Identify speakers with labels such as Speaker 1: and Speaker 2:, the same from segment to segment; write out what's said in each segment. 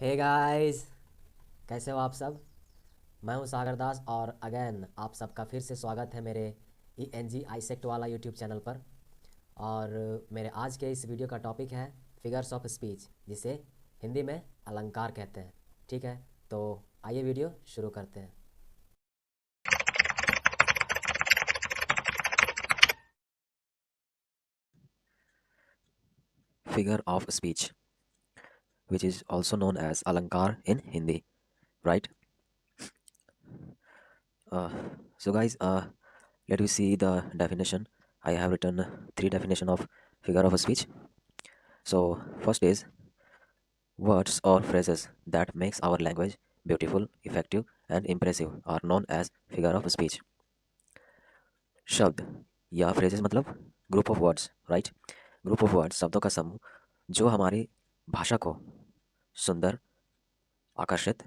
Speaker 1: Hey guys, कैसे हो आप सब। मैं हूं सागर दास और अगेन आप सबका फिर से स्वागत है मेरे ई एन जी आईसेक्ट वाला यूट्यूब चैनल पर। और मेरे आज के इस वीडियो का टॉपिक है फिगर्स ऑफ स्पीच, जिसे हिंदी में अलंकार कहते हैं। ठीक है, तो आइए वीडियो शुरू करते हैं।
Speaker 2: Figure of speech, which is also known as alankar in Hindi, right? Uh, so, guys, let me see the definition. I have written three definition of figure of speech. So, first is words or phrases that makes our language beautiful, effective, and impressive are known as figure of speech. शब्द या phrases मतलब group of words, right? Group of words शब्दों का समूह जो हमारी भाषा को सुंदर, आकर्षित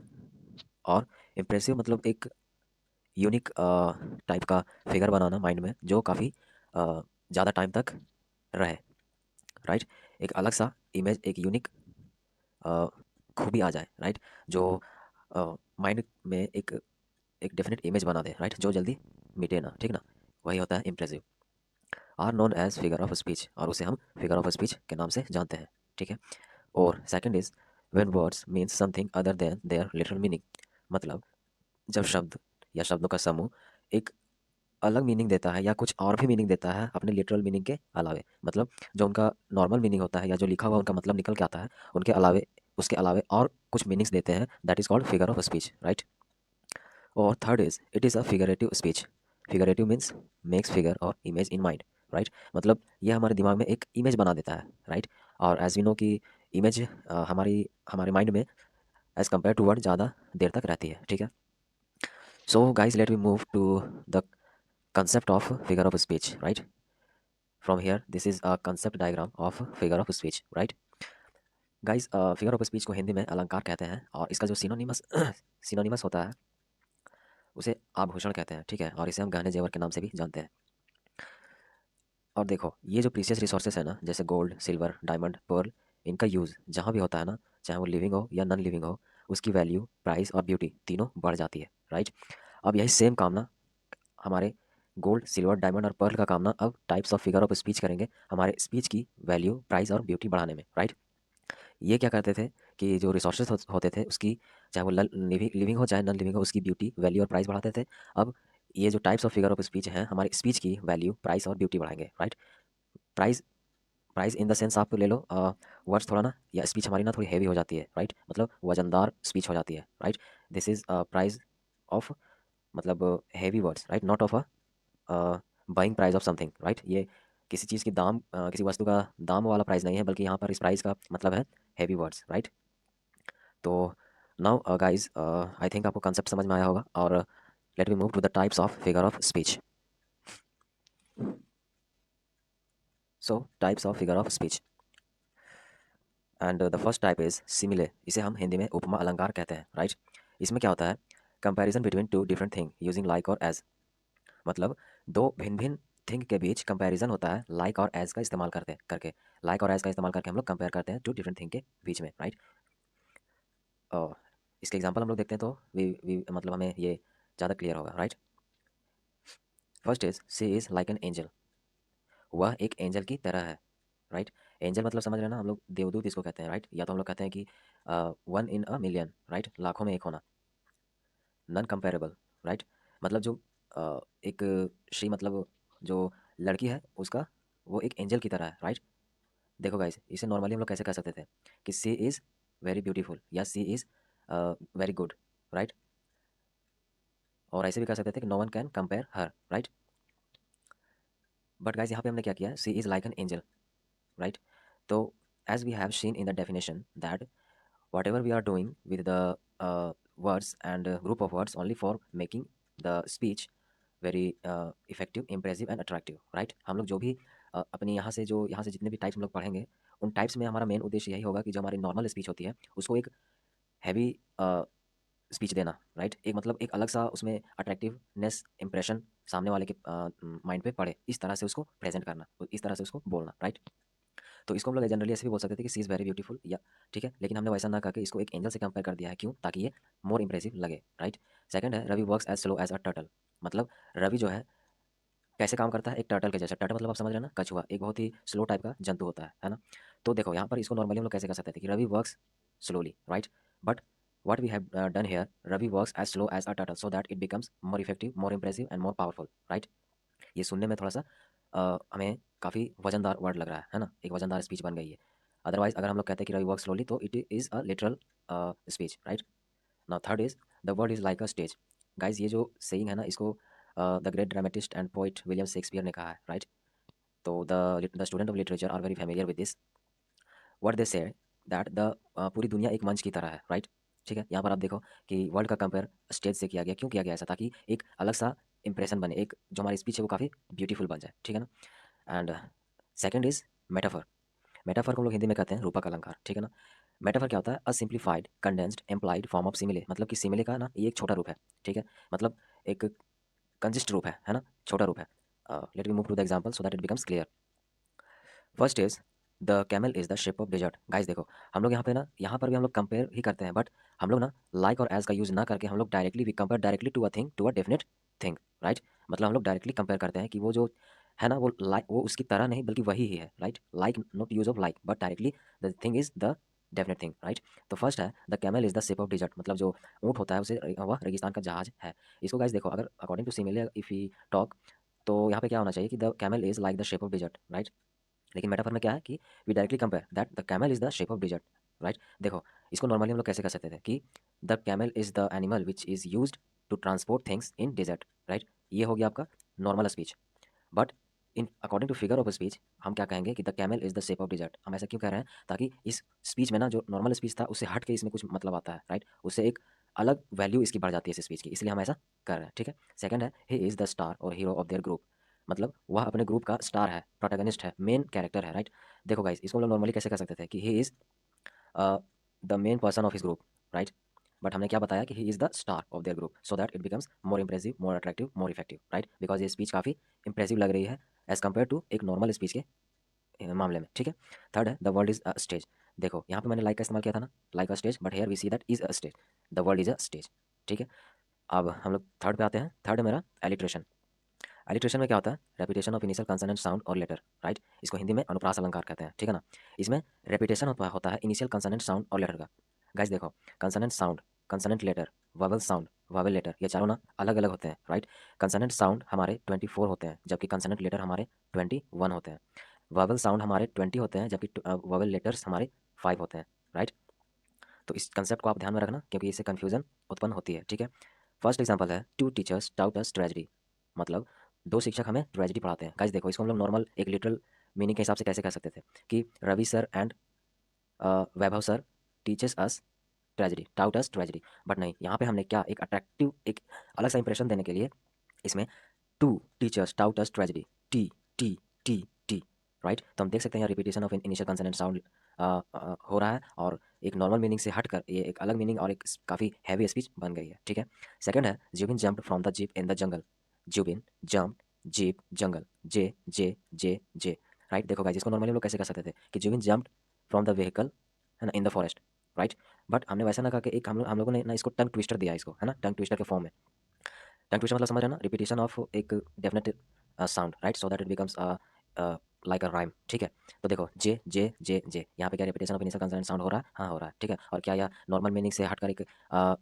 Speaker 2: और इम्प्रेसिव मतलब एक यूनिक टाइप का फिगर बनाना माइंड में जो काफ़ी ज़्यादा टाइम तक रहे, राइट? एक अलग सा इमेज, एक यूनिक खूबी आ जाए, राइट? जो माइंड में एक एक डेफिनेट इमेज बना दे, राइट? जो जल्दी मिटे ना, ठीक ना? वही होता है impressive. Are known as figure of speech, और उसे हम फिगर ऑफ स्पीच के नाम से जानते हैं, ठीक है? और second is when words means something other than their literal meaning, मतलब जब शब्द या शब्दों का समूह एक अलग मीनिंग देता है या कुछ और भी मीनिंग देता है अपने लिटरल मीनिंग के अलावे, मतलब जो उनका नॉर्मल मीनिंग होता है या जो लिखा हुआ उनका मतलब निकल के आता है उनके अलावे, उसके अलावे और कुछ मीनिंग्स देते हैं, that is called figure of speech, right? और third is it is a figurative speech. Figurative means makes figure और इमेज इन माइंड, राइट? मतलब ये हमारे दिमाग में एक इमेज बना देता है, राइट? और एज वी नो कि इमेज हमारी हमारे माइंड में एज कम्पेयर टू वर्ड ज़्यादा देर तक रहती है, ठीक है? So guys let we move to the concept of figure of speech, right? From here this is a concept diagram of figure of speech, right? Guys, figure of speech को हिंदी में अलंकार कहते हैं और इसका जो सिनोनिमस सिनोनिमस होता है उसे आभूषण कहते हैं, ठीक है? और इसे हम गहने जेवर के नाम से भी जानते हैं। और देखो ये जो प्रीशियस रिसोर्सेस है ना, जैसे गोल्ड, सिल्वर, डायमंड, पर्ल, इनका यूज़ जहाँ भी होता है ना, चाहे वो लिविंग हो या नॉन लिविंग हो, उसकी वैल्यू, प्राइस और ब्यूटी तीनों बढ़ जाती है, राइट? अब यही सेम काम ना हमारे गोल्ड, सिल्वर, डायमंड और पर्ल का काम ना अब types of figure of speech करेंगे हमारे स्पीच की वैल्यू, प्राइस और ब्यूटी बढ़ाने में, राइट? ये क्या करते थे कि जो रिसोर्सेज होते थे उसकी, चाहे वो लिविंग हो चाहे नॉन लिविंग हो, उसकी ब्यूटी, वैल्यू और प्राइस बढ़ाते थे। अब ये जो types of figure of speech हैं हमारी स्पीच की वैल्यू, प्राइस और ब्यूटी बढ़ाएंगे, right? Price price in the sense आप ले लो, वर्ड्स थोड़ा ना या स्पीच हमारी ना थोड़ी हैवी हो जाती है, राइट? मतलब वजनदार स्पीच हो जाती है, right? This is price of, मतलब heavy words, right? Not of a buying price of something, right? ये किसी चीज़ की दाम, किसी वस्तु का दाम वाला प्राइस नहीं है, बल्कि यहाँ पर इस प्राइस का मतलब है हैवी वर्ड्स, राइट? तो नाउ गाइज आई थिंक आपको कंसेप्ट समझ में आया होगा, और let me move to the types of figure of speech. So types of figure of speech, and the first type is simile, इसे हम हिंदी में उपमा अलंकार कहते हैं, राइट? इसमें क्या होता है? Comparison between two different thing using like और एज, मतलब दो भिन्न भिन्न थिंग के बीच कंपैरिजन होता है लाइक और एज का इस्तेमाल करते करके। लाइक और एज का इस्तेमाल करके हम लोग कंपेयर करते हैं टू डिफरेंट थिंग के बीच में, राइट? इसके एग्जांपल हम लोग देखते हैं तो वी मतलब हमें ये ज़्यादा क्लियर होगा, right? First is she is like an angel, वह एक एंजल की तरह है, राइट? एंजल मतलब समझ रहे हैं ना, हम लोग देवदूत इसको कहते हैं, राइट? या तो हम लोग कहते हैं कि one in a million, right? लाखों में एक होना। Non comparable, right? मतलब जो एक श्री, मतलब जो लड़की है उसका, वो एक एंजल की तरह है, राइट? देखो गाइस, इसे नॉर्मली हम लोग कैसे कह सकते थे कि सी इज़ वेरी ब्यूटीफुल या she is very good, right? और ऐसे भी कह सकते थे कि no one can compare her, right? But guys यहाँ पे हमने क्या किया? She is like an angel, right? तो as we have seen in the definition that whatever we are doing with the words and group of words only for making the speech very effective, impressive and attractive, right? हम लोग जो भी अपनी यहाँ से जितने भी टाइप्स हम लोग पढ़ेंगे, उन टाइप्स में हमारा मेन उद्देश्य यही होगा कि जो हमारी नॉर्मल स्पीच होती है उसको एक हैवी स्पीच देना, राइट? एक मतलब एक अलग सा उसमें अट्रैक्टिवनेस इंप्रेशन सामने वाले के माइंड पे पड़े, इस तरह से उसको प्रेजेंट करना, इस तरह से उसको बोलना, राइट? तो इसको हम लोग जनरली ऐसे भी बोल सकते थे कि सी इज़ वेरी ब्यूटीफुल, या ठीक है, लेकिन हमने वैसा ना करके इसको एक एंजल से कंपेयर कर दिया है। क्यों? ताकि ये मोर इंप्रेसिव लगे, राइट? सेकंड है Ravi works as slow as a turtle. मतलब रवि जो है कैसे काम करता है, एक टर्टल के जैसा। टर्टल मतलब आप समझ रहे हैं ना, कछुआ, एक बहुत ही स्लो टाइप का जंतु होता है ना? तो देखो यहाँ पर इसको नॉर्मली हम लोग कैसे कह सकते थे कि Ravi works slowly, right? But what we have done here, Ravi works as slow as a turtle so that it becomes more effective, more impressive and more powerful, right? ये सुनने में थोड़ा सा हमें काफ़ी वजनदार वर्ड लग रहा है ना? एक वजनदार स्पीच बन गई है। अदरवाइज अगर हम लोग कहते हैं कि रवि वर्क स्लोली, तो it is a literal speech, right? Now third is the world is like a stage. Guys ये जो सेइंग है ना, इसको the great dramatist and poet William Shakespeare ने कहा है, राइट? तो the student of literature are very familiar with this. What they say that the पूरी दुनिया एक मंच की तरह है, राइट? ठीक है, यहाँ पर आप देखो कि वर्ल्ड का कंपेयर स्टेज से किया गया। क्यों किया गया ऐसा? ताकि एक अलग सा इंप्रेशन बने, एक जो हमारी स्पीच है वो काफ़ी ब्यूटीफुल बन जाए, ठीक है ना? And second is metaphor. Metaphor को हम लोग हिंदी में कहते हैं रूपक अलंकार, ठीक है ना? मेटाफर क्या होता है? अ simplified condensed implied form of सिमिले। मतलब कि सिमिले का ना ये एक छोटा रूप है, ठीक है? मतलब एक कंजिस्ट रूप है ना? छोटा रूप है। Let me move to the example so that it becomes clear. First is the camel is the shape of desert. Guys देखो, हम लोग यहाँ पे ना, यहाँ पर भी हम लोग कंपेयर ही करते हैं, बट हम लोग ना लाइक और एज का यूज ना करके हम लोग directly we compare directly to a thing, to a definite thing, right? मतलब हम लोग डायरेक्टली कंपेयर करते हैं कि वो जो है ना, वो लाइक, वो उसकी तरह नहीं बल्कि वही ही है, right? Like not use of like but directly the thing is the definite thing, right? तो फर्स्ट है the camel is the shape of dessert. मतलब जो ऊँट होता है उसे वह रेगिस्तान का जहाज है। इसको गाइस देखो, अगर according to similar if we talk, तो यहाँ पे क्या होना चाहिए कि the camel is like the shape of desert, right? लेकिन मेटाफर में क्या है कि we directly compare that the camel is the shape of desert, right? देखो, इसको नॉर्मली हम लोग कैसे कर सकते थे कि the camel is the animal which is used to transport things in desert, right? ये हो गया आपका normal speech. But in according to figure of speech हम क्या कहेंगे कि the camel is the shape of desert. हम ऐसा क्यों कह रहे हैं? ताकि इस स्पीच में ना, जो नॉर्मल स्पीच था उससे हट के इसमें कुछ मतलब आता है, राइट? उससे एक अलग वैल्यू इसकी बढ़ जाती है इस स्पीच की, इसलिए हम ऐसा कर रहे हैं, ठीक है? सेकंड है ही इज द स्टार और हीरो ऑफ देयर ग्रुप। मतलब वह अपने ग्रुप का स्टार है, प्रोटैगनिस्ट है, मेन कैरेक्टर है, राइट? देखो गाइस, इसको हम लोग नॉर्मली कैसे कर सकते थे कि he is the main person of his group, right? But हमने क्या बताया कि he is the star of their group so that it becomes more impressive, more attractive, more effective, right? Because ये स्पीच काफ़ी इंप्रेसिव लग रही है as compare to एक नॉर्मल स्पीच के मामले में, ठीक है? थर्ड है the world is a stage. देखो यहाँ पे मैंने लाइक का इस्तेमाल किया था ना, like a stage, but here we see that is a stage. The world is a stage, ठीक है? अब हम लोग थर्ड पे आते हैं। थर्ड है मेरा एलिट्रेशन। एलिट्रेशन में क्या होता है? Repetition of initial consonant sound और लेटर, राइट? इसको हिंदी में अनुप्रास अलंकार कहते हैं, ठीक है ना? इसमें रेपिटेशन होता है इनिशियल कंसोनेंट साउंड और लेटर का। गाइस देखो, consonant sound, consonant letter, vowel sound, vowel letter, ये चारों ना अलग अलग होते हैं, राइट? कंसोनेंट साउंड हमारे 24 होते हैं, जबकि कंसोनेंट लेटर हमारे 21 होते हैं। वोवेल साउंड हमारे 20 होते हैं, जबकि वोवेल लेटर्स हमारे 5 होते हैं, राइट? तो इस कंसेप्ट को आप ध्यान में रखना, क्योंकि इससे कन्फ्यूजन उत्पन्न होती है, ठीक है? फर्स्ट एग्जाम्पल है two teachers taught us tragedy. मतलब दो शिक्षक हमें ट्रेजेडी पढ़ाते हैं। गाइस देखो, इसको हम लोग नॉर्मल एक लिटरल मीनिंग के हिसाब से कैसे कह सकते थे कि Ravi sir and Vaibhav sir teachers us tragedy, taught us tragedy. But नहीं, यहाँ पे हमने क्या, एक अट्रैक्टिव, एक अलग सा इंप्रेशन देने के लिए इसमें two teachers taught us tragedy, T T T T, right? तो हम देख सकते हैं यहाँ repetition of initial consonant sound हो रहा है, और एक नॉर्मल मीनिंग से हटकर ये एक अलग मीनिंग और एक काफ़ी हैवी स्पीच बन गई है, ठीक है? सेकंड है Zubin jumped from the jeep in the jungle. Zubin jump, jeep, jungle, J J J J, right? देखो गाइस, इसको नॉर्मली हम लोग कैसे कर सकते थे कि Zubin jumped from the vehicle, है ना, in the forest, right? But हमने वैसा ना करके एक हम लोगों ने ना इसको टंग ट्विस्टर दिया, इसको, है ना, टंग ट्विस्टर के फॉर्म में। टंग ट्विस्टर मतलब समझ रहे हैं ना? रिपीटेशन ऑफ एक definite sound, right? So that it becomes like a rhyme, ठीक है? तो देखो जे जे जे जे, यहाँ पे क्या repetition of initial consonant sound हो रहा है? हाँ, हो रहा है, ठीक है? और क्या यह नॉर्मल मीनिंग से हटकर एक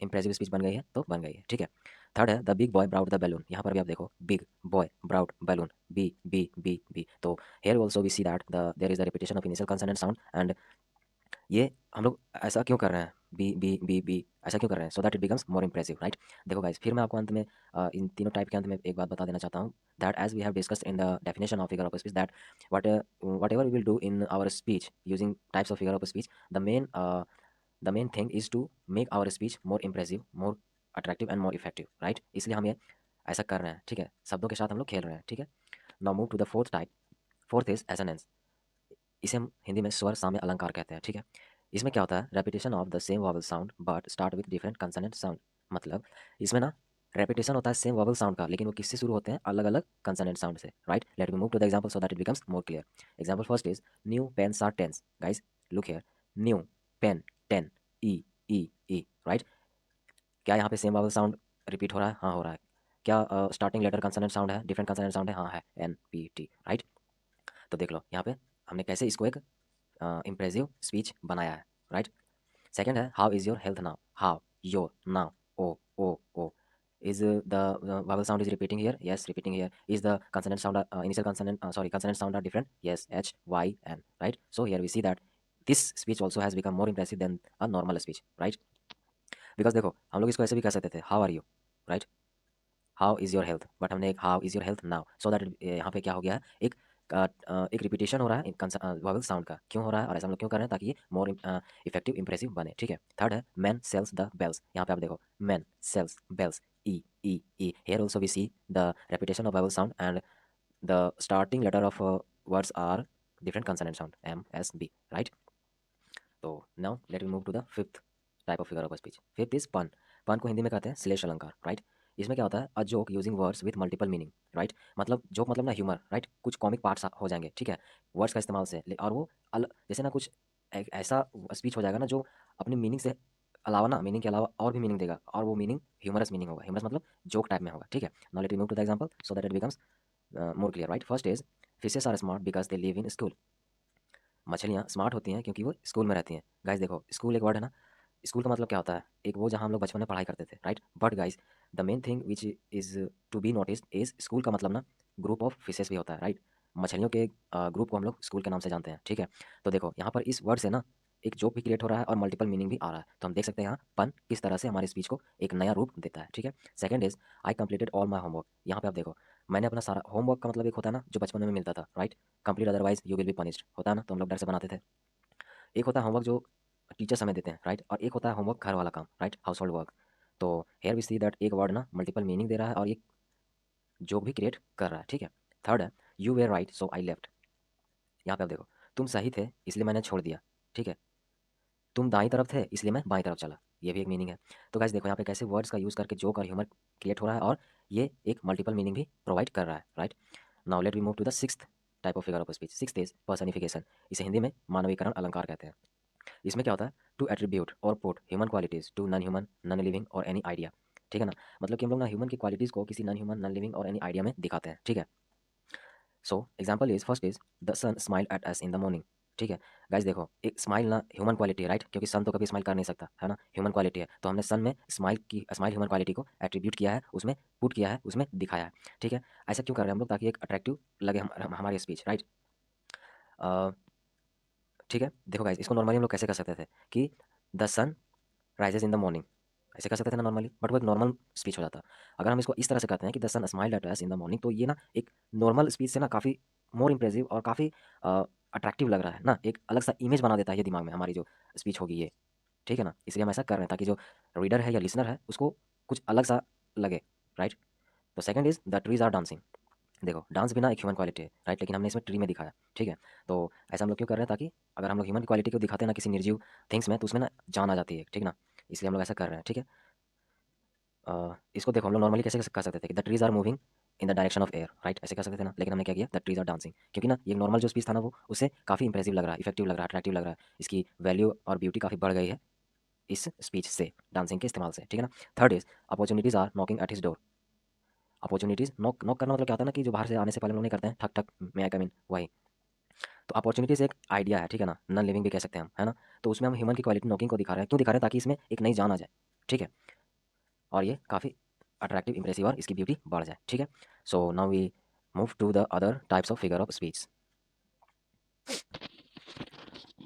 Speaker 2: इंप्रेसिव स्पीच बन गई है? तो बन गई है, ठीक है? थर्ड है the big boy blowed the balloon. यहाँ पर भी आप देखो, big boy blowed balloon, B B B B. तो here also we see that the there is the repetition of initial consonant sound, and ये हम लोग ऐसा क्यों कर रहे हैं? बी बी बी बी ऐसा क्यों कर रहे हैं? सो that it becomes more impressive, right? देखो गाइस, फिर मैं आपको अंत में इन तीनों टाइप के अंत में एक बात बता देना चाहता हूँ, that as we have discussed in the definition of figure of speech, that whatever we will do in our speech using types of figure of speech, the main thing is to make our speech more impressive, more attractive and more effective, right? इसलिए हम ये ऐसा कर रहे हैं, ठीक है? शब्दों के साथ हम लोग खेल रहे हैं, ठीक है? Now move to the fourth type. Fourth is assonance. इसे हम हिंदी में स्वर साम्य अलंकार कहते हैं, ठीक है? इसमें क्या होता है? Repetition of the same vowel sound but start with different consonant sound. मतलब इसमें ना रेपिटेशन होता है सेम वोवल साउंड का, लेकिन वो किससे शुरू होते हैं? अलग अलग कंसोनेंट साउंड से, right? Let me move to the example so that it becomes more clear. Example first is new pens are tens. Guys look here, new pen ten, E E E, right? क्या यहाँ पे same vowel sound repeat हो रहा है? हाँ हो रहा है। क्या स्टार्टिंग लेटर कंसोनेंट साउंड है, डिफरेंट कंसोनेंट साउंड है? हाँ है, एन पी टी, राइट? तो देख लो यहाँ पे हमने कैसे इसको एक इम्प्रेसिव स्पीच बनाया है, राइट? सेकंड है how is your health now. How, your, now, O. Is the vowel sound is repeating here? Yes, repeating here. Is the consonant sound initial consonant consonant sound are different? Yes, H, Y, N, right? So here we see that this speech also has become more impressive than a normal speech, right? Because देखो हम लोग इसको ऐसे भी कह सकते थे, how are you, right? How is your health, but हमने एक how is your health now, so that यहाँ पे क्या हो गया है, एक रिपीटेशन हो रहा है वोवल साउंड का। क्यों हो रहा है और ऐसा हम लोग क्यों कर रहे हैं? ताकि ये मोर इफेक्टिव इंप्रेसिव बने, ठीक है? थर्ड है मैन सेल्स द बेल्स। यहाँ पे आप देखो, मैन सेल्स बेल्स, ई here also we see the repetition of vowel sound and the starting letter of words are different consonant sound, M S B, right? तो now let me move to the fifth type of figure of speech. Fifth is pun. Pun को हिंदी में कहते हैं श्लेष अलंकार, right? इसमें क्या होता है? A joke using words with multiple meaning, right? मतलब जोक मतलब ना ह्यूमर, राइट? कुछ कॉमिक पार्ट्स हो जाएंगे, ठीक है, वर्ड्स का इस्तेमाल से, और वो जैसे ना कुछ ऐसा स्पीच हो जाएगा ना जो अपनी मीनिंग से अलावा ना, मीनिंग के अलावा और भी मीनिंग देगा, और वो मीनिंग ह्यूमरस मीनिंग होगा। ह्यूमरस मतलब जोक टाइप में होगा, ठीक है? Now let me move to the example so that it becomes more clear, right? First is fishes are smart because they live in school. मछलियाँ स्मार्ट होती हैं क्योंकि वो स्कूल में रहती हैं। गाइस देखो, स्कूल एक वर्ड है ना, स्कूल का मतलब क्या होता है? एक वो जहाँ हम लोग बचपन में पढ़ाई करते थे, right? But guys the main thing which is to be noticed is school का मतलब ना ग्रुप ऑफ फिशेस भी होता है, राइट? मछलियों के ग्रुप को हम लोग स्कूल के नाम से जानते हैं, ठीक है? तो देखो यहाँ पर इस वर्ड से ना एक जोक भी क्रिएट हो रहा है और मल्टीपल मीनिंग भी आ रहा है। तो हम देख सकते हैं यहाँ पन किस तरह से हमारे स्पीच को एक नया रूप देता है, ठीक है? Second is I completed all my homework. यहाँ पे आप देखो, मैंने अपना सारा होमवर्क का मतलब एक होता है ना जो बचपन में मिलता था, right? Complete otherwise you will be punished, होता है ना, तो हम लोग डर से बनाते थे। एक होता है होमवर्क जो टीचर हमें देते हैं, राइट? और एक होता है होमवर्क घर वाला काम, राइट? House hold work. तो हेयर वी सी दैट एक वर्ड ना मल्टीपल मीनिंग दे रहा है और एक जोक भी क्रिएट कर रहा है, ठीक है? थर्ड है you were right so I left. यहाँ पे आप देखो, तुम सही थे इसलिए मैंने छोड़ दिया, ठीक है? तुम दाईं तरफ थे इसलिए मैं बाईं तरफ चला, ये भी एक मीनिंग है। तो गाइस देखो यहाँ पे कैसे वर्ड्स का यूज़ करके जोक और ह्यूमर क्रिएट हो रहा है और ये एक मल्टीपल मीनिंग भी प्रोवाइड कर रहा है, right? Now let we move to the sixth type of figure of speech. Sixth is personification. इसे हिंदी में मानवीकरण अलंकार कहते हैं। इसमें क्या होता है? टू एट्रीब्यूट और put human qualities to non human, non living और एनी आइडिया, ठीक है ना? मतलब कि हम लोग ना ह्यूमन की क्वालिटीज़ को किसी नॉन ह्यूमन, नॉन लिविंग और एनी आइडिया में दिखाते हैं, ठीक है? So example is first is the sun smile at us in the morning, ठीक है? गाइस देखो, एक स्माइल ना ह्यूमन क्वालिटी है, राइट? क्योंकि सन तो कभी स्माइल कर नहीं सकता, है ना? ह्यूमन क्वालिटी है, तो हमने सन में स्माइल ह्यूमन क्वालिटी को एट्रीब्यूट किया है, उसमें पुट किया है, उसमें दिखाया है, ठीक है? ऐसा क्यों कर रहे हैं हम लोग? ताकि एक अट्रैक्टिव लगे हमारी स्पीच, राइट? ठीक है, देखो गाइस, इसको नॉर्मली हम लोग कैसे कर सकते थे कि the sun rises in the morning, ऐसे कर सकते थे ना नॉर्मली, बट वो एक नॉर्मल स्पीच हो जाता। अगर हम इसको इस तरह से करते हैं कि the sun smiled at us in the morning, तो ये ना एक नॉर्मल स्पीच से ना काफ़ी मोर इंप्रेसिव और काफ़ी अट्रैक्टिव लग रहा है ना, एक अलग सा इमेज बना देता है ये दिमाग में हमारी जो स्पीच होगी ये, ठीक है ना? इसलिए हम ऐसा कर रहे हैं ताकि जो रीडर है या लिसनर है उसको कुछ अलग सा लगे, राइट? तो second is the trees are dancing. देखो, डांस भी ना एक ह्यूमन क्वालिटी है, राइट? लेकिन हमने इसमें ट्री में दिखाया, ठीक है? तो ऐसा हम लोग क्यों कर रहे हैं? ताकि अगर हम लोग ह्यूमन क्वालिटी को दिखाते हैं ना किसी निर्जीव थिंग्स में, तो उसमें ना जान आ जाती है, ठीक है ना? इसलिए हम लोग ऐसा कर रहे हैं, ठीक है? इसको देखो, हम लोग नॉर्मली कैसे कर सकते थे कि the trees are moving in the direction of air, right? ऐसे कर सकते थे ना, लेकिन हमने क्या किया? द ट्रीज आर डांसिंग, क्योंकि ना ये नॉर्मल जो स्पीच था ना वो उससे काफ़ी इंप्रेसिव लग रहा है, इफेक्टिव लग रहा है, अट्रैक्टिव लग रहा है। इसकी वैल्यू और ब्यूटी काफ़ी बढ़ गई है इस स्पीच से, डांसिंग के इस्तेमाल से, ठीक है ना? Third is opportunities are knocking at his door. Opportunities knock knock करना मतलब क्या होता है ना कि जो बाहर से आने से पहले हम लोग नहीं करते हैं, ठक ठक मे आई कम इन, वही। तो अपॉर्चुनिटीज एक आइडिया है, ठीक है ना? नॉन लिविंग भी कह सकते हैं हम, है ना? तो उसमें हम ह्यूमन की क्वालिटी नॉकिंग को दिखा रहे हैं। क्यों दिखा रहे हैं? ताकि इसमें एक नई जान आ जाए, ठीक है? और ये काफ़ी अट्रैक्टिव, इंप्रेसिव और इसकी ब्यूटी बढ़ जाए, ठीक है? So now we move to the other types of figure of speech.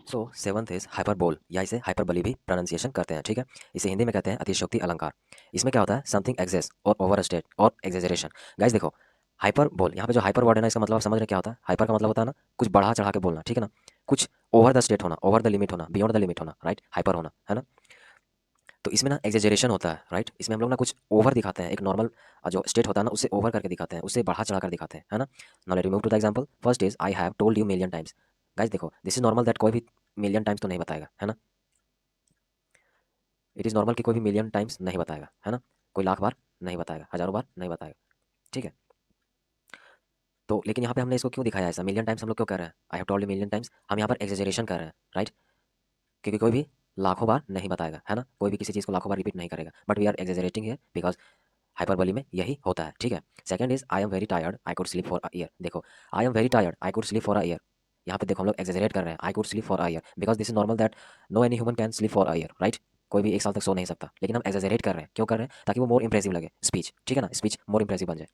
Speaker 2: So seventh is hyperbole, या इसे हाइपरबली भी प्रोनाउंसिएशन करते हैं, ठीक है? इसे हिंदी में कहते हैं अतिशयोक्ति अलंकार। इसमें क्या होता है? समथिंग एक्सेस और ओवर स्टेट और एग्जेजरेशन। गाइस देखो, हाइपरबोल, यहाँ पे जो हाइपर वर्ड है ना, इसका मतलब आप समझ रहे हैं क्या होता है? हाइपर का मतलब होता है ना कुछ बढ़ा चढ़ा के बोलना, ठीक है ना? कुछ ओवर द स्टेट होना, ओवर द लिमिट होना, बियॉन्ड द लिमिट होना, राइट? हाइपर होना, है ना? तो इसमें ना एग्जेजरेशन होता है, राइट? इसमें हम लोग ना कुछ ओवर दिखाते हैं, एक नॉर्मल जो स्टेट होता है ना उससे ओवर करके दिखाते हैं, उससे बढ़ा चढ़ा कर दिखाते हैं, है ना? Now let me move to the example. First is I have told you million times. Guys देखो, दिस इज नॉर्मल दैट कोई भी मिलियन टाइम्स तो नहीं बताएगा, है ना? इट इज़ नॉर्मल कि कोई भी मिलियन टाइम्स नहीं बताएगा, है ना? कोई लाख बार नहीं बताएगा, हज़ारों बार नहीं बताएगा, ठीक है? तो लेकिन यहाँ पे हमने इसको क्यों दिखाया ऐसा? मिलियन टाइम्स हम लोग क्यों कर रहे हैं? आई have told you million times, हम यहाँ पर एक्सेजरेशन कर रहे हैं, राइट? क्योंकि कोई भी लाखों बार नहीं बताएगा, है ना? कोई भी किसी चीज़ को लाखों बार रिपीट नहीं करेगा, but we are exaggerating here because hyperbole में यही होता है, ठीक है? Second is I am very tired, I could sleep for a year. देखो, I am very tired, I could sleep for a year. यहाँ पे देखो हम लोग एक्सेजरेट कर रहे हैं, I could sleep for a year because this is normal that no any human can sleep for a year, right? कोई भी 1 साल तक सो नहीं सकता, लेकिन हम एक्सेजरेट कर रहे हैं, क्यों कर रहे हैं? ताकि वो मोर इंप्रेसिव लगे स्पीच, ठीक है ना? स्पीच मोर इंप्रेसिव बन जाए।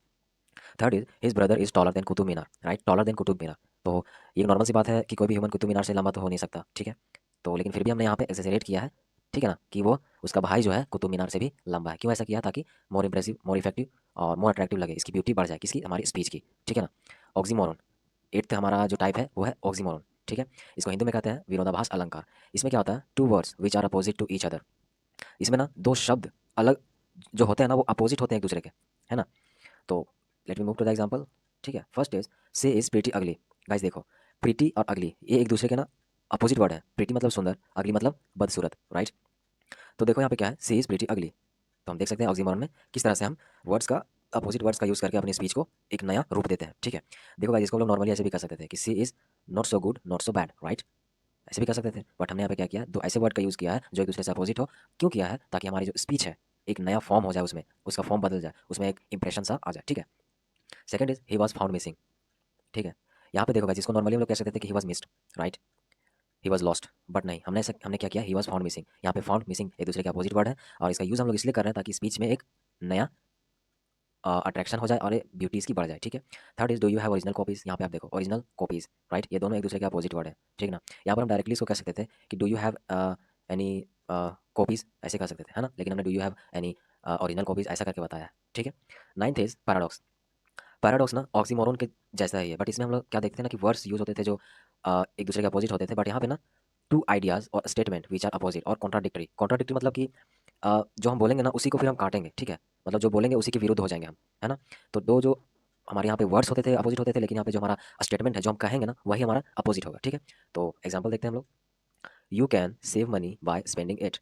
Speaker 2: Third is his brother is taller than Qutub Minar, right? Taller than Qutub Minar. तो ये नॉर्मल सी बात है कि कोई भी ह्यूमन कुतुब मीनार से लंबा तो हो नहीं सकता, ठीक है? तो लेकिन फिर भी हमने यहाँ पे एक्सेजरेट किया है, ठीक है ना? कि वो उसका भाई जो है कुतुब मीनार से भी लंबा है। क्यों ऐसा किया? ताकि मोर इंप्रेसिव, मोर इफेक्टिव और मोर अट्रैक्टिव लगे, इसकी ब्यूटी बढ़ जाए, किसकी? हमारी स्पीच की, ठीक है ना? ऑक्सीमोरन, 8th हमारा जो टाइप है वो है ऑक्सीमोरन, ठीक है? इसको हिंदी में कहते हैं विरोधाभास अलंकार। इसमें क्या होता है? Two words which are opposite to each other. इसमें ना 2 शब्द अलग जो होते हैं ना वो अपोजिट होते हैं एक दूसरे के, है ना? तो let me move to the example, ठीक है? First is say is pretty ugly. Guys देखो, प्रीटी और अगली ये एक दूसरे के ना अपोजिट वर्ड है। प्रीटी मतलब सुंदर, अगली मतलब बदसूरत, राइट? तो देखो यहाँ पे क्या है, सी इज़ प्रीटी अगली। तो हम देख सकते हैं ऑक्सीमोरन में किस तरह से हम वर्ड्स का अपोजिट वर्ड्स का यूज़ करके अपनी स्पीच को एक नया रूप देते हैं, ठीक है? देखो गाइस इसको हम लोग नॉर्मली ऐसे भी कर सकते थे कि she is not so good, not so bad, right? ऐसे भी कर सकते थे, बट हमने यहाँ पे क्या किया, 2 ऐसे वर्ड का यूज़ किया है जो एक दूसरे से अपोजिट हो। क्यों किया है? ताकि हमारी जो स्पीच है एक नया फॉर्म हो जाए उसमें, उसका फॉर्म बदल जाए, उसमें एक इंप्रेशन सा आ जाए, ठीक है? Second is he was found missing, ठीक है? यहाँ पे देखो गाइस इसको नॉर्मली हम लोग कह सकते थे कि he was missed, right? He was lost, but नहीं, हमने क्या किया, ही वाज़ फाउंड मिसिंग। यहाँ पे फाउंड मिसिंग एक दूसरे के अपोजिट वर्ड है और इसका यूज़ हम लोग इसलिए कर रहे हैं ताकि स्पीच में एक नया अट्रैक्शन हो जाए और ये ब्यूटी इसकी बढ़ जाए, ठीक है? Third is do you have original copies. यहाँ पे आप देखो ओरिजिनल कॉपीज़, राइट? ये दोनों एक दूसरे के अपोजिट वर्ड है, ठीक है ना? यहाँ पर हम डायरेक्टली इसको कह सकते थे कि do you have any copies, ऐसे कर सकते थे, है ना? लेकिन हमने do you have any original copies ऐसा करके बताया है, ठीक है? Ninth is paradox. पैराडॉक्स ना ऑक्सीमोरन के जैसा ही है, बट इसमें हम लोग क्या देखते हैं ना कि वर्ड्स यूज़ होते थे जो एक दूसरे के अपोजिट होते थे, बट यहाँ पे ना टू आइडियाज़ और स्टेटमेंट व्हिच आर अपोजिट और कॉन्ट्राडिक्टरी। कॉन्ट्राडिक्टरी मतलब कि जो हम बोलेंगे ना उसी को फिर हम काटेंगे, ठीक है? मतलब जो बोलेंगे उसी के विरुद्ध हो जाएँगे हम, है ना? तो 2 जो हमारे यहाँ पे वर्ड्स होते थे अपोजिट होते थे, लेकिन यहाँ पे जो हमारा स्टेटमेंट है जो हम कहेंगे ना वही हमारा अपोजिट होगा, ठीक है? तो एग्ज़ाम्पल देखते हैं हम लोग। You can save money by spending it.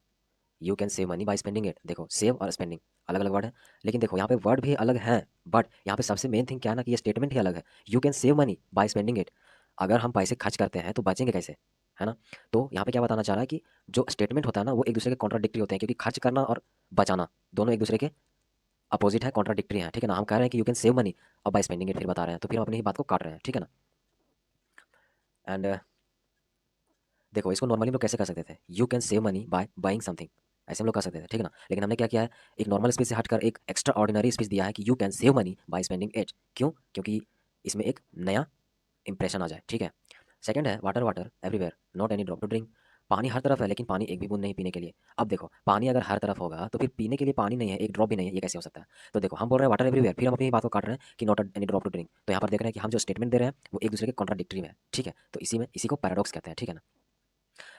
Speaker 2: You can save money by spending it. देखो सेव और स्पेंडिंग अलग-अलग वर्ड है, लेकिन देखो यहाँ पे वर्ड भी अलग हैं, बट यहाँ पे सबसे मेन थिंग क्या है ना कि ये स्टेटमेंट ही अलग है। You can save money by spending it. अगर हम पैसे खर्च करते हैं तो बचेंगे कैसे? है ना? तो यहाँ पे क्या बताना चाह रहा है कि जो स्टेटमेंट होता है ना वो एक दूसरे के कॉन्ट्राडिक्टरी होते हैं, क्योंकि खर्च करना और बचाना दोनों एक दूसरे के अपोजिट है, कॉन्ट्राडिक्टरी हैं, ठीक है ना? हम कह रहे हैं कि यू कैन सेव मनी और बाय स्पेंडिंग इट फिर बता रहे हैं, तो फिर हम अपनी ही बात को काट रहे हैं, ठीक है ना? एंड देखो इसको नॉर्मली हम लोग कैसे कर सकते थे, you can save money by buying something, ऐसे हम लोग कर सकते थे, ठीक है ना? लेकिन हमने क्या किया है, एक नॉर्मल स्पीच से हटकर एक एक्स्ट्रा ऑर्डिनरी स्पीच दिया है कि you can save money by spending it. क्यों? क्योंकि इसमें एक नया इंप्रेशन आ जाए, ठीक है? सेकंड है water water everywhere not any drop to drink. पानी हर तरफ है लेकिन पानी एक भी बूंद नहीं पीने के लिए। अब देखो पानी अगर हर तरफ होगा तो फिर पीने के लिए पानी नहीं है, एक ड्रॉप भी नहीं है, ये कैसे हो सकता है? तो देखो हम बोल रहे हैं वाटर एवरीवेयर, फिर हम अपनी बात को काट रहे हैं कि not any drop to drink. तो यहाँ पर देख रहे हैं कि हम जो स्टेटमेंट दे रहे हैं वो एक दूसरे के कॉन्ट्राडिक्टरी में है, ठीक है? तो इसी को पैराडॉक्स कहते हैं, ठीक है ना?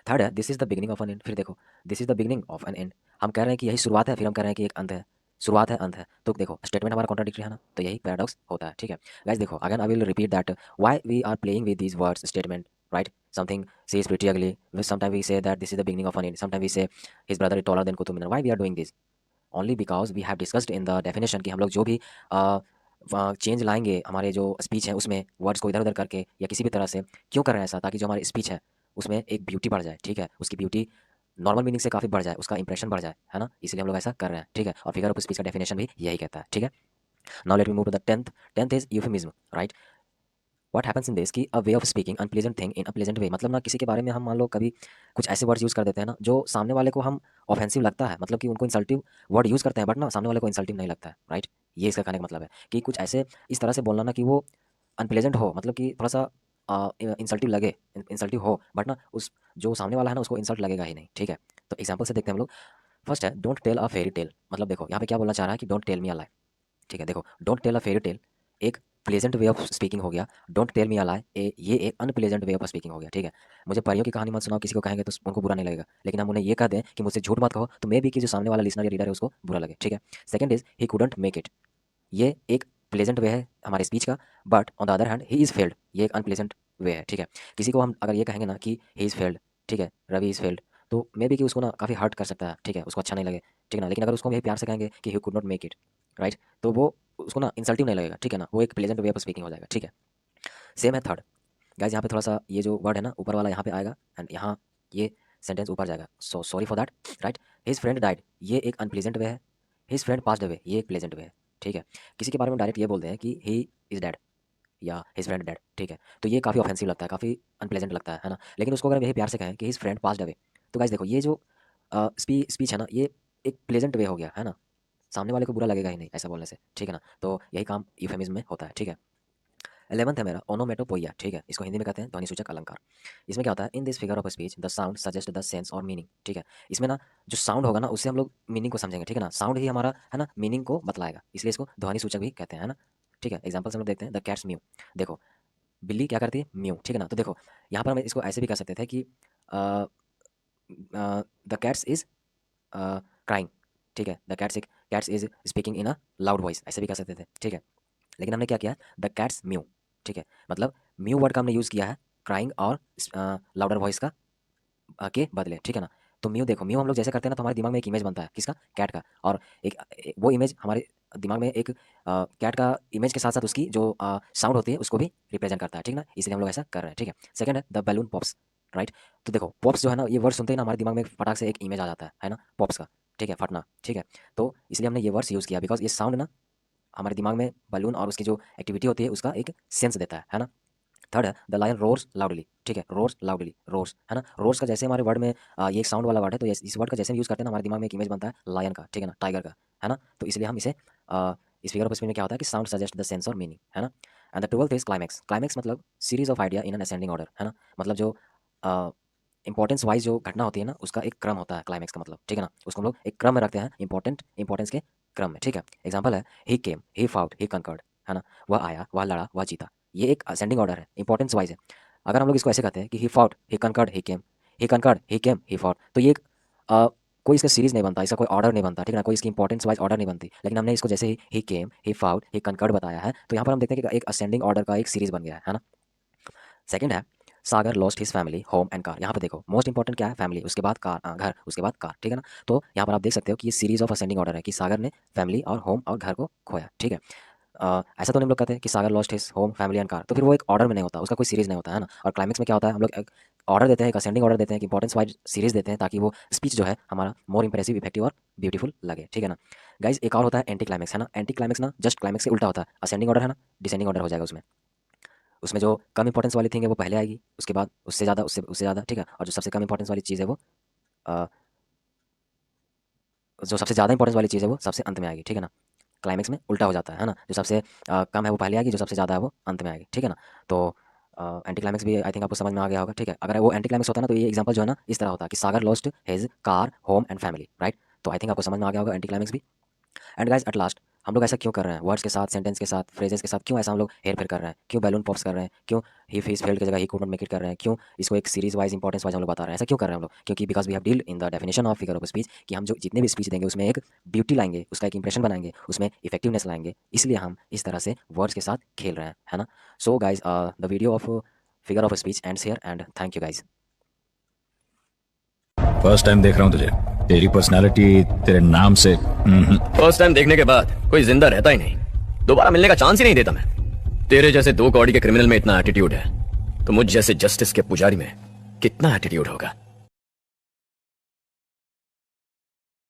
Speaker 2: थर्ड है this is the beginning of an end. फिर देखो this is the beginning of an end, हम कह रहे हैं कि यही शुरुआत है, फिर हम कह रहे हैं कि एक अंत है। शुरुआत है अंत है, तो देखो स्टेटमेंट हमारा कॉन्ट्राडिक्टरी है ना, तो यही पैराडॉक्स होता है, ठीक है? गाइस देखो again I will repeat that why we are playing with these words statement, right? Something she is pretty ugly, sometime we say that this is the beginning of an end, sometime we say his brother is taller than Qutub Minar. Why we are doing this? Only because we have discussed in the definition कि हम लोग जो भी change लाएंगे हमारे जो speech है उसमें वर्ड्स को इधर उधर करके या किसी भी तरह से, क्यों कर रहे हैं ऐसा? ताकि जो हमारी स्पीच है उसमें एक ब्यूटी बढ़ जाए, ठीक है? उसकी ब्यूटी नॉर्मल मीनिंग से काफ़ी बढ़ जाए, उसका इंप्रेशन बढ़ जाए, है ना? इसलिए हम लोग ऐसा कर रहे हैं, ठीक है? और फिगर ऑफ स्पीच का डेफिनेशन भी यही कहता है, ठीक है? Now let me move to the tenth. Tenth is euphemism, right? What happens in this कि a way of speaking unpleasant thing in a pleasant way. मतलब ना किसी के बारे में हम मान लो कभी कुछ ऐसे वर्ड्स यूज़ कर देते हैं ना जो सामने वाले को हम ऑफेंसिव लगता है, मतलब कि उनको इंसल्टिव वर्ड यूज़ करते हैं, बट ना सामने वाले को इंसल्टिव नहीं लगता है, राइट? ये इसका कहने का मतलब है कि कुछ ऐसे इस तरह से बोलना ना कि वो अनप्लेजेंट हो, मतलब कि थोड़ा सा इंसल्टिव लगे, इंसल्टिव हो, बट ना उस जो सामने वाला है ना उसको इंसल्ट लगेगा ही नहीं, ठीक है? तो एग्जाम्पल से देखते हैं हम लोग। फर्स्ट है don't tell a fairy tale. मतलब देखो यहाँ पे क्या बोलना चाह रहा है कि डोंट टेल मी अ लाई, ठीक है? देखो don't tell a fairy tale एक प्लेजेंट वे ऑफ स्पीकिंग हो गया, डोंट टेल मी अ लाई ये एक अनप्लेजेंट वे ऑफ स्पीकिंग हो गया, ठीक है? मुझे परियों की कहानी मत सुनाओ, किसी को कहेंगे तो उनको बुरा नहीं लगेगा, लेकिन हम उन्हें ये कह दें कि मुझसे झूठ मत कहो तो मे बी कि जो सामने वाला लिसनर या रीडर है उसको बुरा लगे, ठीक है? Second is he couldn't make it. ये एक प्लेजेंट वे है हमारे स्पीच का, but on the other hand he is failed, ये एक अनप्लेजेंट वे है, ठीक है? किसी को हम अगर ये कहेंगे ना कि ही इज़ फेल्ड, ठीक है, रवि इज़ फेल्ड, तो मे बी कि उसको ना काफ़ी हर्ट कर सकता है, ठीक है? उसको अच्छा नहीं लगे, ठीक है ना? लेकिन अगर उसको हम यही प्यार से कहेंगे कि he could not make it, right, तो वो उसको ना इंसल्टिव नहीं लगेगा, ठीक है ना, वो एक प्लेजेंट वे ऑफ स्पीकिंग हो जाएगा, ठीक है। सेम है थर्ड। गाइज यहाँ पे थोड़ा सा ये जो वर्ड है ना ऊपर वाला यहाँ पे आएगा एंड यहाँ ये सेंटेंस ऊपर जाएगा, so sorry for that, right. His friend died, ये एक अनप्लेजेंट वे है। हिज फ्रेंड पास्ड अवे, ये एक प्लेजेंट वे है, ठीक है। किसी के बारे में डायरेक्ट ये बोलते हैं कि ही इज डेड या हिज फ्रेंड डेड, ठीक है, तो ये काफ़ी ऑफेंसिव लगता है, काफ़ी अनप्लेजेंट लगता है ना। लेकिन उसको अगर यही प्यार से कहें कि हिज फ्रेंड पास्ड अवे, तो गाइज देखो ये जो स्पीच है ना, ये एक प्लेजेंट वे हो गया है ना, सामने वाले को बुरा लगेगा ही नहीं ऐसा बोलने से, ठीक है ना। तो यही काम यूफेमिज्म में होता है, ठीक है। 11th है मेरा ओनोमेटोपोइया, ठीक है, इसको हिंदी में कहते हैं ध्वनि सूचक अलंकार। इसमें क्या होता है, in this figure of speech the sound suggest the sense और मीनिंग, ठीक है। इसमें ना जो साउंड होगा ना उससे हम लोग मीनिंग को समझेंगे, ठीक है ना, साउंड ही हमारा है ना मीनिंग को बतलाएगा, इसलिए इसको ध्वनि सूचक भी कहते हैं, है ना, ठीक है। एग्जाम्पल से हम लोग देखते हैं, द कैट्स म्यू, देखो बिल्ली क्या करती है, म्यू, ठीक है ना। तो देखो यहाँ पर हम इसको ऐसे भी कह सकते थे कि द कैट्स इज क्राइंग, ठीक है, the cats is speaking in a loud voice, ऐसे भी कह सकते थे, ठीक है। लेकिन हमने क्या किया, द कैट्स म्यू, ठीक है, मतलब म्यू वर्ड का हमने यूज़ किया है क्राइंग और लाउडर वॉइस का के बदले, ठीक है ना। तो म्यू देखो, म्यू हम लोग जैसे करते हैं ना तो हमारे दिमाग में एक इमेज बनता है, किसका, कैट का, और वो इमेज हमारे दिमाग में एक कैट का इमेज के साथ साथ उसकी जो साउंड होती है उसको भी रिप्रेजेंट करता है, ठीक ना, इसलिए हम लोग ऐसा कर रहे हैं, ठीक है। सेकंड है द बैलून पॉप्स, राइट। तो देखो पॉप्स जो है ना, ये वर्ड सुनते ही ना हमारे दिमाग में फटाक से एक इमेज आ जाता है ना, पॉप्स का, ठीक है, फटना, ठीक है। तो इसलिए हमने ये वर्ड्स यूज़ किया बिकॉज ये साउंड ना हमारे दिमाग में बलून और उसकी जो एक्टिविटी होती है उसका एक सेंस देता है ना। थर्ड है द लायन रोर्स लाउडली, ठीक है, रोर्स लाउडली, रोर्स है ना, रोर्स का जैसे हमारे वर्ड में ये एक साउंड वाला वर्ड है, तो इस वर्ड का जैसे हम यूज़ करते हैं ना हमारे दिमाग में एक इमेज बनता है लायन का, ठीक है ना, टाइगर का, है ना। तो इसलिए हम इसे इस फिगर ऑफ स्पीच में क्या होता है कि साउंड सजेस्ट द सेंस और मीनिंग, है ना। And the 12th is climax, climax मतलब series of idea in an ascending order, है ना, मतलब जो इंपॉर्टेंस वाइज जो घटना होती है ना उसका एक क्रम होता है क्लाइमैक्स का मतलब, ठीक है ना, उसको हम लोग एक क्रम में रखते हैं, इंपॉर्टेंस के क्रम में, ठीक है। एग्जाम्पल है ही केम, ही फाउट, ही कंकर्ड, है ना, वह आया, वह लड़ा, वह जीता, ये एक असेंडिंग ऑर्डर है, इंपॉर्टेंस वाइज है। अगर हम लोग इसको ऐसे कहते हैं कि ही फाउट, ही कंकर्ड, ही केम, ही कंकर्ड, ही केम, ही फाउट, तो ये एक कोई इसका सीरीज नहीं बनता, इसका कोई ऑर्डर नहीं बनता, ठीक है ना, कोई इसकी इंपॉर्टेंस वाइज ऑर्डर नहीं बनती। लेकिन हमने इसको जैसे ही केम, ही फाउट, ही कंकर्ड बताया है तो यहाँ पर हम देखते हैं कि एक असेंडिंग ऑर्डर का एक सीरीज बन गया है ना। सेकंड है Sagar lost his family home and car, यहाँ पे देखो मोस्ट इंपॉर्टेंट क्या है, फैमिली, उसके बाद कार, घर, उसके बाद कार, ठीक है ना। तो यहाँ पर आप देख सकते हो कि ये सीरीज ऑफ असेंडिंग ऑर्डर है कि सागर ने फैमिली और होम और घर को खोया, ठीक है। ऐसा तो नहीं हम लोग कहते हैं कि Sagar lost his home family and car, तो फिर वो एक ऑर्डर में नहीं होता, उसका कोई सीरीज नहीं होता है ना। और क्लाइमेक्स में क्या होता है, हम लोग एक ऑर्डर देते हैं, एक असेंडिंग ऑर्डर देते हैं, इंपॉर्टेंस वाइज सीरीज देते हैं ताकि वो स्पीच जो है हमारा मोर इंप्रेसिव, इफेक्टिव और ब्यूटीफुल लगे, ठीक है ना। गाइज एक और होता है एंटी क्लाइमेक्स, है ना, एंटी क्लाइमेक्स ना जस्ट क्लाइमेक्स से उल्टा होता है, असेंडिंग ऑर्डर है ना, डिसेंडिंग ऑर्डर हो जाएगा उसमें। उसमें जो कम इंपॉर्टेंस वाली थिंग है वो पहले आएगी, उसके बाद उससे ज़्यादा, उससे ज़्यादा, ठीक है, और जो सबसे कम इंपॉर्टेंस वाली चीज़ है वो अ, जो सबसे ज़्यादा इंपॉर्टेंस वाली चीज़ है वो सबसे अंत में आएगी, ठीक है ना। क्लाइमेक्स में उल्टा हो जाता है ना, जो सबसे कम है वो पहले आएगी, जो सबसे ज़्यादा है वो अंत में आएगी, ठीक है ना। तो एंटी क्लाइमेक्स भी आई थिंक आपको समझ में आ गया होगा, ठीक है। अगर वो एंटी क्लाइमेक्स होता ना तो ये एग्जांपल जो है ना इस तरह होता कि Sagar lost his car, home and family, right. तो आई थिंक आपको समझ में आ गया होगा एंटी क्लाइमेक्स भी। एंड गाइस एट लास्ट हम लोग ऐसा क्यों कर रहे हैं, वर्ड्स के साथ, सेंटेंस के साथ, फ्रेजेस के साथ क्यों ऐसा हम लोग हेर फेर कर रहे हैं, क्यों बैलून पॉप्स कर रहे हैं, क्यों ही फेस फेल्ड की जगह he could not make it कर रहे हैं, क्यों इसको एक सीरीज वाइज इंपॉर्टेंस वाइज हम लोग बता रहे हैं, ऐसा क्यों कर रहे हैं हम लोग, क्योंकि because we have deal in the definition of figure of speech कि हम जो जितने भी स्पीच देंगे उसमें एक ब्यूटी लाएंगे, उसका एक इंप्रेशन बनाएंगे, उसमें इफेक्टिवनेस लाएंगे, इसलिए हम इस तरह से वर्ड्स के साथ खेल रहे हैं, है ना। So guys the video of figure of speech ends here and thank you guys.
Speaker 3: First time देख रहा हूँ तुझे, तेरी पर्सनालिटी तेरे नाम से
Speaker 4: फर्स्ट टाइम देखने के बाद कोई जिंदा रहता ही नहीं, दोबारा मिलने का चांस ही नहीं देता मैं। तेरे जैसे 2 कौड़ी के क्रिमिनल में इतना एटीट्यूड है तो मुझ जैसे जस्टिस के पुजारी में कितना एटीट्यूड होगा।